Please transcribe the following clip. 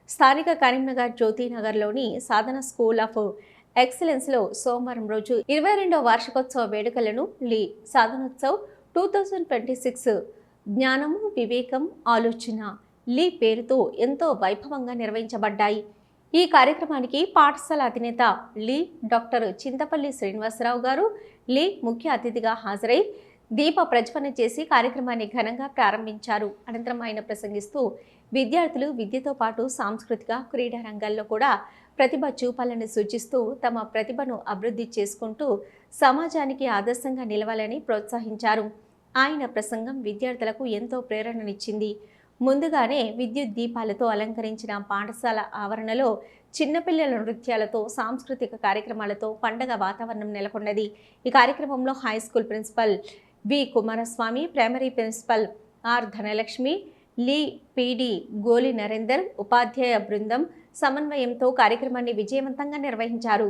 స్థానిక కరీంనగర్ జ్యోతినగర్లోని సాధన school of ఎక్సలెన్స్లో సోమవారం రోజు 22వ వార్షికోత్సవ వేడుకలను సాధనోత్సవ్ 2026 జ్ఞానము వివేకం ఆలోచన పేరుతో ఎంతో వైభవంగా నిర్వహించబడ్డాయి. ఈ కార్యక్రమానికి పాఠశాల అధినేత డాక్టర్ చింతపల్లి శ్రీనివాసరావు గారు ముఖ్య అతిథిగా హాజరై దీప ప్రజ్వలన చేసి కార్యక్రమాన్ని ఘనంగా ప్రారంభించారు. అనంతరం ఆయన ప్రసంగిస్తూ విద్యార్థులు విద్యతో పాటు సాంస్కృతిక క్రీడా రంగాల్లో కూడా ప్రతిభ చూపాలని సూచిస్తూ తమ ప్రతిభను అభివృద్ధి చేసుకుంటూ సమాజానికి ఆదర్శంగా నిలవాలని ప్రోత్సహించారు. ఆయన ప్రసంగం విద్యార్థులకు ఎంతో ప్రేరణనిచ్చింది. ముందుగానే విద్యుత్ దీపాలతో అలంకరించిన పాఠశాల ఆవరణలో చిన్నపిల్లల నృత్యాలతో సాంస్కృతిక కార్యక్రమాలతో పండగ వాతావరణం నెలకొన్నది. ఈ కార్యక్రమంలో high school principal V Kumaraswamy, primary principal R Dhanalakshmi, PD Goli Narender, ఉపాధ్యాయ బృందం సమన్వయంతో కార్యక్రమాన్ని విజయవంతంగా నిర్వహించారు.